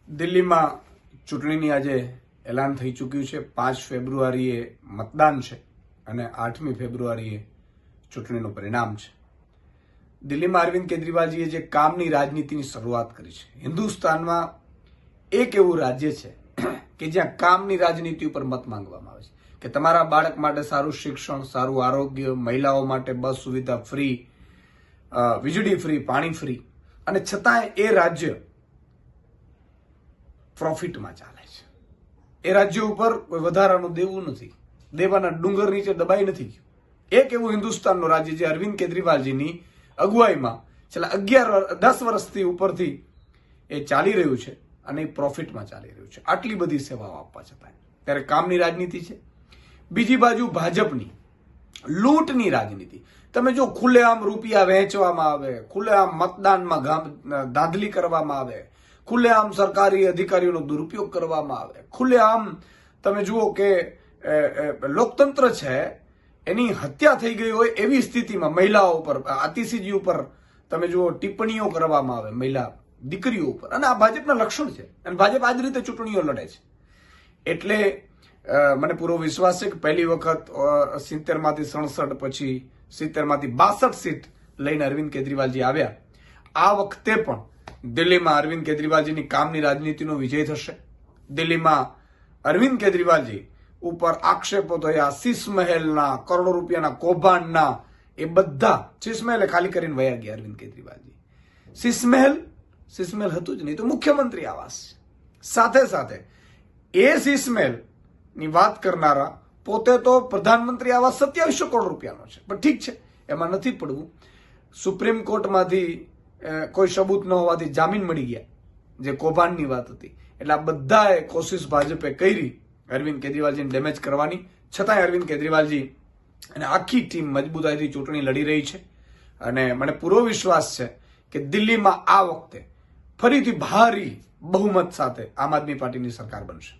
દિલ્હીમાં ચૂંટણીની આજે એલાન થઈ ચૂક્યું છે। 5 ફેબ્રુઆરીએ મતદાન છે અને 8મી ફેબ્રુઆરીએ ચૂંટણીનું પરિણામ છે। દિલ્હીમાં અરવિંદ કેજરીવાલજીએ જે કામની રાજનીતિની શરૂઆત કરી છે, હિન્દુસ્તાનમાં એક એવું રાજ્ય છે કે જ્યાં કામની રાજનીતિ ઉપર મત માંગવામાં આવે છે કે તમારા બાળક માટે સારું શિક્ષણ, સારું આરોગ્ય, મહિલાઓ માટે બસ સુવિધા ફ્રી, વીજળી ફ્રી, પાણી ફ્રી, અને છતાંય એ રાજ્ય પ્રોફિટમાં ચાલે છે। એ રાજ્ય ઉપર કોઈ વધારાનું દેવું નથી, દેવાના ડુંગર નીચે દબાઈ નથી ગયું। એક એવું હિન્દુસ્તાનનું રાજ્ય જે અરવિંદ કેજરીવાલજીની અગુવાઈમાં છેલ્લા 10 વર્ષથી ઉપરથી એ ચાલી રહ્યું છે અને એ પ્રોફિટમાં ચાલી રહ્યું છે, આટલી બધી સેવાઓ આપવા છતાં। ત્યારે કામની રાજનીતિ છે। બીજી બાજુ ભાજપની લૂંટની રાજનીતિ। તમે જો ખુલ્લેઆમ રૂપિયા વહેંચવામાં આવે, ખુલ્લેઆમ મતદાનમાં ધાંધલી કરવામાં આવે, ખુલ્લેઆમ સરકારી અધિકારીઓનો દુરુપયોગ કરવામાં આવે, ખુલ્લેઆમ તમે જુઓ કે લોકતંત્ર છે એની હત્યા થઈ ગઈ હોય એવી સ્થિતિમાં મહિલાઓ ઉપર, આતિશીજી ઉપર તમે જુઓ ટિપ્પણીઓ કરવામાં આવે મહિલા દીકરીઓ ઉપર, અને આ ભાજપના લક્ષણ છે અને ભાજપ આ જ રીતે ચૂંટણીઓ લડે છે। એટલે મને પૂરો વિશ્વાસ છે કે પહેલી વખત 70માંથી 67 પછી 70માંથી 62 સીટ લઈને અરવિંદ કેજરીવાલજી આવ્યા। આ વખતે પણ દિલ્હીમાં અરવિંદ કેજરીવાલજીની કામની રાજનીતિનો વિજય થશે। દિલ્હીમાં અરવિંદ કેજરીવાલજી ઉપર આક્ષેપો થયા શીશ મહેલના, કરોડો રૂપિયાના કૌભાંડના, એ બધા શીશ મહેલે ખાલી કરીને વયા ગયા અરવિંદ કેજરીવાલજી। શીશ મહેલ હતું જ નહીં તો મુખ્યમંત્રી આવાસ સાથે સાથે એ શીશ મહેલ ની વાત કરનારા પોતે તો પ્રધાનમંત્રી આવાસ 2700 કરોડ રૂપિયાનો છે, પણ ઠીક છે, એમાં નથી પડવું। સુપ્રીમ કોર્ટમાંથી કોઈ સબૂત ન હોવાથી જામીન મળી ગયા, જે કૌભાંડની વાત હતી। એટલે આ બધાએ કોશિશ ભાજપે કરી અરવિંદ કેજરીવાલજીને ડેમેજ કરવાની, છતાંય અરવિંદ કેજરીવાલજી અને આખી ટીમ મજબૂતાઈથી ચૂંટણી લડી રહી છે અને મને પૂરો વિશ્વાસ છે કે દિલ્હીમાં આ વખતે ફરીથી ભારી બહુમત સાથે આમ આદમી પાર્ટીની સરકાર બનશે।